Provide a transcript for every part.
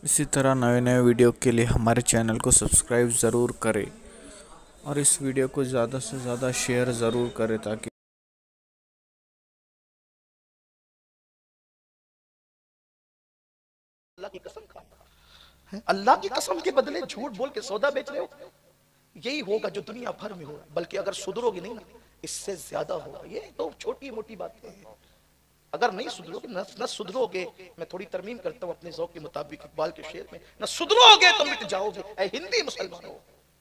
इसी तरह नए नए वीडियो के लिए हमारे चैनल को सब्सक्राइब ज़रूर करें और इस वीडियो को ज़्यादा से ज़्यादा शेयर ज़रूर करें ताकि अल्लाह की कसम खा है, अल्लाह की कसम के बदले झूठ बोल के सौदा बेच रहे हो। यही होगा जो दुनिया भर में हो रहा है, बल्कि अगर सुधरोगे नहीं ना इससे ज्यादा होगा। ये तो छोटी मोटी बातें हैं। अगर नहीं सुधरोगे न सुधरोगे, मैं थोड़ी तरमीम करता हूँ अपने ज़ौक़ के मुताबिक इकबाल के शेर में, न सुधरोगे तो मिट जाओगे ऐ हिंदी मुसलमानों,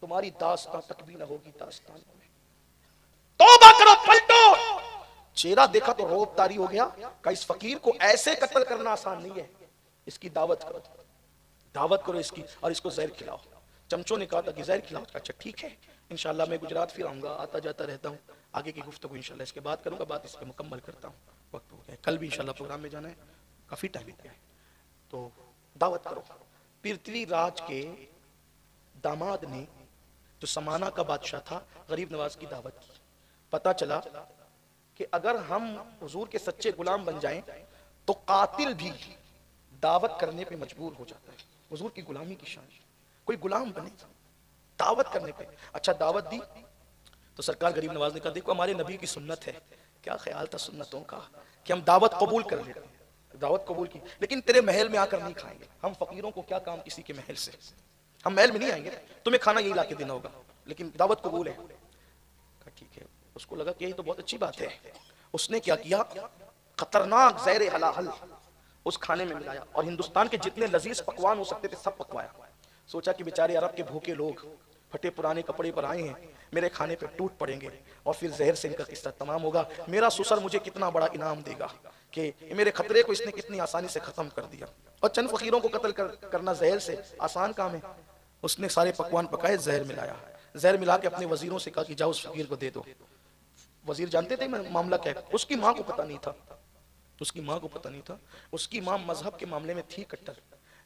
तुम्हारी दास्तां तक भी न होगी दास्तान में। तौबा करो, पलटो। चेहरा देखा तो रोब तारी हो गया। का इस फकीर को ऐसे कत्ल करना आसान नहीं है, इसकी दावत करो, दावत करो इसकी, और इसको जहर खिलाओ। चमचों ने कहा था कि जहर खिलाओ। अच्छा ठीक है, इंशाल्लाह मैं गुजरात फिर आऊंगा, आता जाता रहता हूँ। आगे की गुफ्तगू इंशाल्लाह इसके बाद करूंगा, बात इस पर मुकम्मल करता हूँ। वक्त हो गया, कल भी इंशाल्लाह प्रोग्राम में जाना है, काफी टाइम हो गया है। तो दावत करो। पृथ्वीराज के दामाद ने, जो समाना का बादशाह था, गरीब नवाज की दावत की। पता चला कि अगर हम हुजूर के सच्चे गुलाम बन जाएं तो कातिल भी दावत करने पे मजबूर हो जाता है। हुजूर की गुलामी की शान, कोई गुलाम बने दावत करने पे। अच्छा दावत दी तो सरकार गरीब नवाज ने कहा देखो हमारे नबी की सुन्नत है। क्या ख्याल था सुन्नतों का कि हम दावत कबूल कर लेते हैं। दावत कबूल की, लेकिन तेरे महल में आकर नहीं खाएंगे। हम फकीरों को क्या काम किसी के महल से, हम महल में नहीं आएंगे, तुम्हें खाना यही ला के देना होगा, लेकिन दावत कबूल है। ठीक है, उसको लगा कि यही तो बहुत अच्छी बात है। उसने क्या किया, खतरनाक जहर हलाहल उस खाने में मिलाया और हिंदुस्तान के जितने लजीज पकवान हो सकते थे सब पकवाया। सोचा कि बेचारे अरब के भूखे लोग फटे पुराने कपड़े पर आए हैं, मेरे खाने पे टूट पड़ेंगे और फिर जहर से इनका किस्सा तमाम होगा। मेरा ससुर मुझे कितना बड़ा इनाम देगा कि मेरे खतरे को इसने कितनी आसानी से खत्म कर दिया। और चंद फकीरों को कत्ल करना जहर से आसान काम है। उसने सारे पकवान पकाए, जहर मिलाया। जहर मिला के अपने वजीरों से कहा कि जाओ उस फकीर को दे दो। वजीर जानते थे मामला क्या है। उसकी माँ को पता नहीं था, उसकी माँ को पता नहीं था। उसकी माँ मजहब के मामले में थी कट्टर,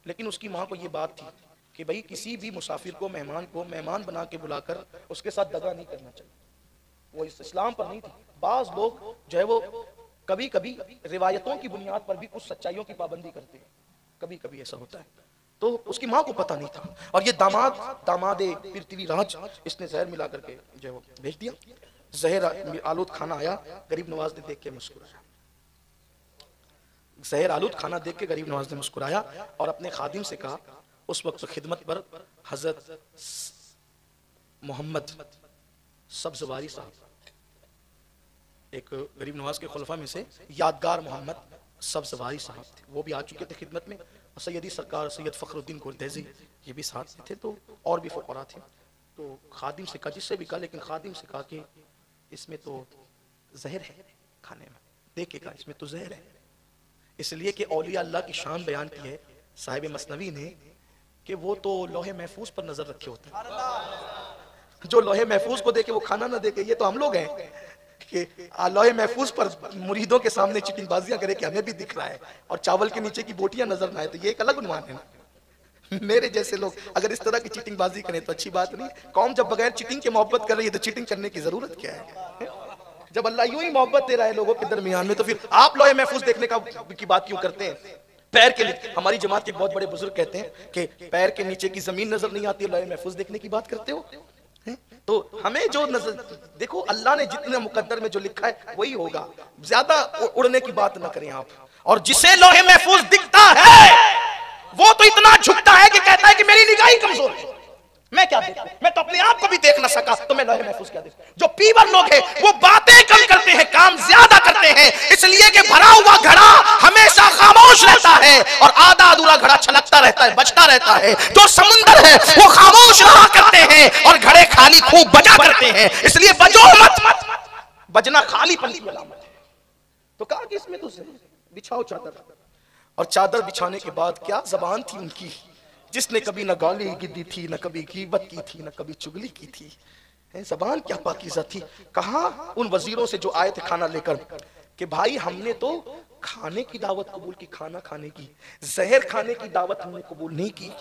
लेकिन उसकी माँ को ये बात थी कि भाई किसी भी मुसाफिर को मेहमान बना के बुलाकर उसके साथ दगा नहीं करना चाहिए। वो इस इस्लाम पर नहीं थी। बाज लोग जो है वो कभी कभी रिवायतों की बुनियाद पर भी कुछ सच्चाइयों की पाबंदी करते हैं, कभी कभी ऐसा होता है। तो उसकी माँ को पता नहीं था और ये दामादे पृथ्वीराज, इसने जहर मिला करके जो है वो भेज दिया। जहर आलूद खाना आया, गरीब नवाज ने देख के मुस्कुराया। जहर आलूद खाना देख के गरीब नवाज ने मुस्कुराया और अपने खादिम से कहा, उस वक्त खिदमत पर हजरत मोहम्मद सब्जवारी साहब, एक गरीब नवाज के खुलफा में से यादगार मोहम्मद सब्जवारी साहब थे, वो भी आ चुके थे खिदमत में। और सैयदी सरकार सैयद फखरुद्दीन गुरदैजी ये भी साथ में थे, तो और भी फकरा थे। तो खादिम से कहा, जिससे भी कहा, लेकिन खादिम से कहा कि इसमें तो जहर है खाने में, देख के कहा इसमें तो जहर है। इसलिए कि औलिया अल्लाह की शान बयान की है साहिब मसनवी ने कि वो तो लोहे महफूज पर नजर रखे होते हैं। जो लोहे महफूज को देखे वो खाना ना देखे। ये तो हम लोग हैं कि लोहे महफूज पर मुरीदों के सामने चिटिंगबाजियां करे कि हमें भी दिख रहा है और चावल के नीचे की बोटियां नजर ना आए, तो ये एक अलग उन्वान है ना। मेरे जैसे लोग अगर इस तरह की चिटिंगबाजी करें तो अच्छी बात नहीं। कौम जब बगैर चिटिंग के मोहब्बत कर रही है तो चिटिंग करने की जरूरत क्या है। जब अल्लाह यूं ही मोहब्बत दे रहा है लोगों के दरमियान में, तो फिर आप लोहे महफूज देखने की बात क्यों करते हैं। पैर के नीचे, हमारी जमात के बहुत बड़े बुजुर्ग कहते हैं कि पैर के नीचे की जमीन नजर नहीं आती, लोहे महफूज देखने की बात करते हो। तो हमें जो नजर देखो, अल्लाह ने जितने मुकद्दर में जो लिखा है वही होगा। ज्यादा उड़ने की बात ना करें आप। और जिसे लोहे महफूज दिखता है वो तो इतना झुकता है कि कहता है कि मेरी निगाह ही कमजोर है, मैं क्या देखूं, मैं तो अपने आप को भी देख ना सका, तो मैं लोहे महफूज क्या देखूं। जो पीवर लोग हैं वो बातें कम करते हैं, काम ज्यादा करते हैं, इसलिए कि भरा हुआ घड़ा हमेशा खामोश रहता है और आधा अधूरा घड़ा छलकता रहता है, बजता रहता है। जो समुंदर है वो खामोश रहा करते हैं और घड़े खाली खूब बजा करते हैं। इसलिए बजो मत, बजना खालीपन की अलामत है। तो कहा कि इसमें तो बिछाओ चादर। और चादर बिछाने के बाद क्या जबान थी उनकी, जिसने कभी न गाली गिद्दी थी, न कभी गीबत की थी, न कभी चुगली की थी। जबान क्या पाकीज़ा थी। कहा उन वजीरों से जो आए थे खाना लेकर कि भाई हमने तो खाने की दावत कबूल की, खाना खाने की, जहर खाने की दावत हमने कबूल नहीं की।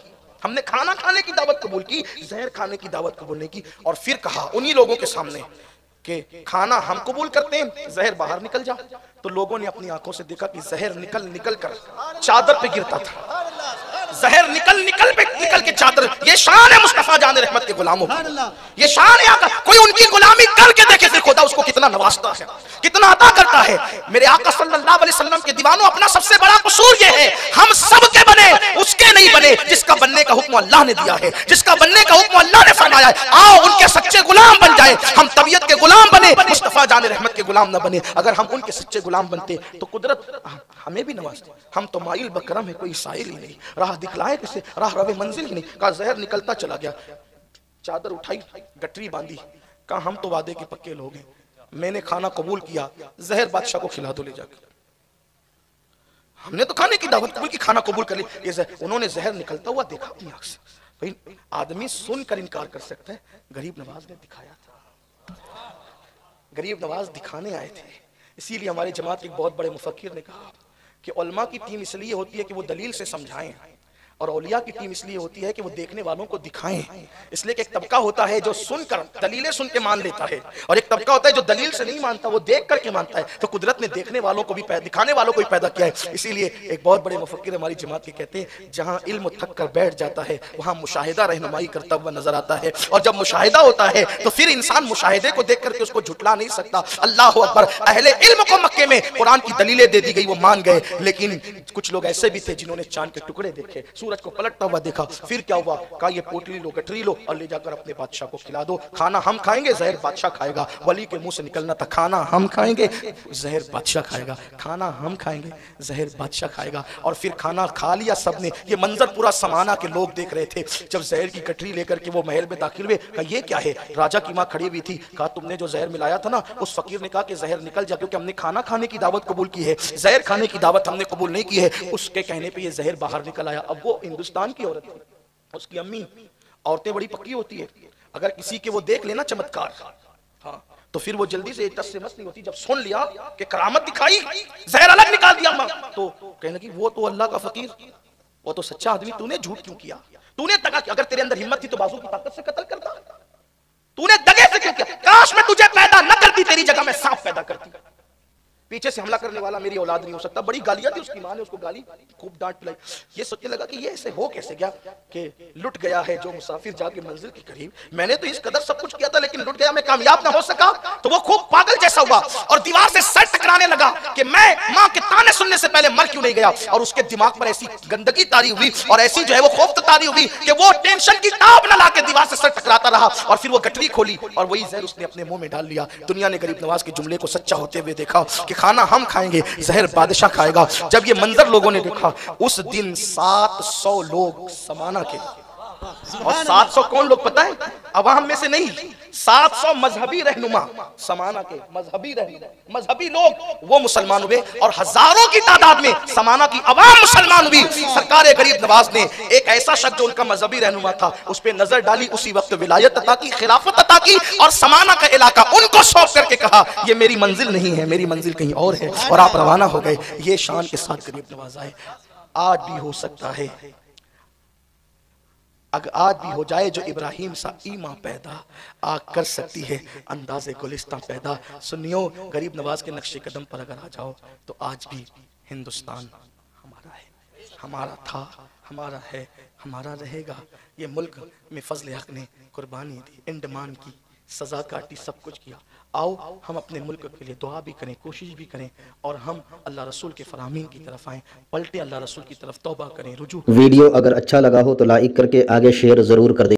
हमने खाना खाने की दावत कबूल की, जहर खाने की दावत कबूल नहीं की। और फिर कहा उन्हीं लोगों के सामने कि खाना हम कबूल करते हैं, जहर बाहर निकल जा। तो लोगों ने अपनी आंखों से देखा कि जहर निकल निकल कर चादर पे गिरता था, जहर निकल निकल के चादर, ये शान है मुस्तफा जान रहमत के गुलामों की, ये शान है आका। कोई उनकी गुलामी करके देखे फिर खुदा उसको कितना नवाजता है, कितना अता करता है। मेरे आका सल्लल्लाहु अलैहि वसल्लम के दीवानों, अपना सबसे बड़ा कसूर ये है हम सब के बने उसके नहीं बने जिसका बनने का हुक्म अल्लाह ने दिया है, जिसका बनने का हुक्म अल्लाह ने फरमाया है। आओ उनके सच्चे गुलाम बन जाए, हम तबीयत के गुलाम बने, मुस्तफा जान रहमत के गुलाम न बने। अगर हम उनके सच्चे गुलाम बनते तो कुदरत हमें भी नवाजती। हम तो माइल बकरम है, कोई साइल ही नहीं, राह दिखलाए किसे, राह रवे मंजिल ही नहीं। कहा जहर निकलता चला गया, चादर उठाई, गठरी बांधी, कहा हम तो वादे के पक्के लोग हैं, मैंने खाना कबूल किया, जहर बादशाह को खिला दो ले जाकर। हमने तो खाने की दावत कबूल की, खाना कबूल कर ली, ये उन्होंने जहर निकलता हुआ देखा अपनी आंख से। भाई आदमी सुनकर इनकार कर सकता है, गरीब नवाज ने दिखाया था, गरीब नवाज दिखाने आए थे। इसीलिए हमारे जमात के एक बहुत बड़े मुफक्किर ने कहा कि उलमा की टीम इसलिए होती है कि वो दलील से समझाएं, और औलिया की टीम इसलिए होती है कि वो देखने वालों को दिखाएं। इसलिए कि एक तबका होता है जो सुनकर दलीलें सुन के मान लेता है, और एक तबका होता है जो दलील से नहीं मानता, वो देख करके मानता है। तो कुदरत ने देखने वालों को भी दिखाने वालों को भी पैदा किया है। इसीलिए एक बहुत बड़े मुफक्किर हमारी जमात के कहते हैं, जहां इल्म थक कर बैठ जाता है वहां मुशाहिदा रहनुमाई करता हुआ नजर आता है, और जब मुशाहिदा होता है तो फिर इंसान मुशाहिदे को देख करके उसको झुटला नहीं सकता। अल्लाह अकबर। अहले इल्म को मक्के में कुरान की दलीलें दे दी गई, वो मान गए, लेकिन कुछ लोग ऐसे भी थे जिन्होंने चांद के टुकड़े देखे, सूरज को पलटता हुआ देखा। फिर क्या हुआ, कहा ये पोटली लो, गठरी लो और ले जाकर अपने बादशाह को खिला दो। खाना हम खाएंगे, जहर बादशाह खाएगा। वली के मुंह से निकलना था, खाना हम खाएंगे, जहर बादशाह खाएगा। खाना हम खाएंगे, जहर बादशाह खाएगा। और फिर खाना खा लिया सबने। ये मंजर पूरा समाना के लोग देख रहे थे। जब जहर की गठरी लेकर के वो महल में दाखिल हुए, कहा ये क्या है। राजा की माँ खड़ी हुई थी, कहा तुमने जो जहर मिलाया था ना, उस फकीर ने कहा कि जहर निकल जा, क्योंकि हमने खाना खाने की दावत कबूल की है, जहर खाने की दावत हमने कबूल नहीं की है। उसके कहने पे ये जहर बाहर निकल आया। अब वो हिंदुस्तान की औरत थी, उसकी अम्मी, औरतें बड़ी पक्की होती है, अगर किसी के वो देख लेना चमत्कार, हाँ, तो फिर वो जल्दी से टस से मस नहीं होती। जब सुन लिया कि करामत दिखाई, जहर अलग निकाल दिया मां, तो कहने लगी वो तो अल्लाह का फकीर, वो तो सच्चा आदमी, तूने झूठ क्यों किया, तूने दगा किया। अगर तेरे अंदर हिम्मत थी तो बाजू की ताकत से कत्ल करता, तूने दगे से क्यों किया। काश मैं तुझे पैदा न करती, तेरी जगह मैं सांप पैदा करती। पीछे से हमला करने वाला मेरी औलाद नहीं हो सकता। बड़ी गालियां दी उसकी मां ने, उसको गाली, खूब डांट पिलाई। ये सोचने लगा कि ये ऐसे हो कैसे गया कि लुट गया है जो मुसाफिर जाके मंजिल के करीब। मैंने तो इस कदर सब कुछ किया था, लेकिन लुट गया, मैं कामयाब ना हो सका। तो वो खूब पागल जैसा हुआ और दीवार से सर टकराने लगा कि मैं मां के ताने सुनने से पहले मर क्यों नहीं गया। और उसके दिमाग पर ऐसी गंदगी तारी हुई और ऐसी जो है वो खौफ तारी हुई कि वो टेंशन की ताब न लाके दीवार से सर टकराता रहा। और फिर वो गठरी खोली और वही जहर उसने अपने मुंह में डाल लिया। दुनिया ने गरीब नवाज के जुमले को सच्चा होते हुए देखा कि खाना हम खाएंगे, जहर बादशाह खाएगा। जब ये मंजर लोगों ने देखा, उस दिन 700 लोग समाना के, और 700 कौन लोग पता है, अवाम में से नहीं, 700 मजहबी रहनुमा, समाना के मजहबी रहनुमा, मजहबी लोग वो मुसलमान हुए। और हजारों की तादाद में समाना की अवाम मुसलमान हुई। सरकार गरीब नवाज ने एक ऐसा शख्स जो उनका मजहबी रहनुमा था उस पर नजर डाली, उसी वक्त विलायत अता की, खिलाफत अता की, और समाना का इलाका उनको सौंप करके कहा ये मेरी मंजिल नहीं है, मेरी मंजिल कहीं और है, और आप रवाना हो गए। ये शान के साथ गरीब नवाज आए। आज भी हो सकता है, अगर आज भी हो जाए जो इब्राहिम सा ईमा पैदा, आग कर सकती है अंदाज़े गुलिस्तां पैदा। सुनियो, गरीब नवाज के नक्शे कदम पर अगर आ जाओ तो आज भी हिंदुस्तान हमारा है, हमारा था, हमारा है, हमारा रहेगा। ये मुल्क में फजल हक ने कुर्बानी दी, इंडमान की, सजा काटी, सब कुछ किया। आओ हम अपने मुल्क के लिए दुआ भी करें, कोशिश भी करें, और हम अल्लाह रसूल के फरामीन की तरफ आएँ, पलटे अल्लाह रसूल की तरफ, तौबा करें, रुजू। वीडियो अगर अच्छा लगा हो तो लाइक करके आगे शेयर ज़रूर कर दें।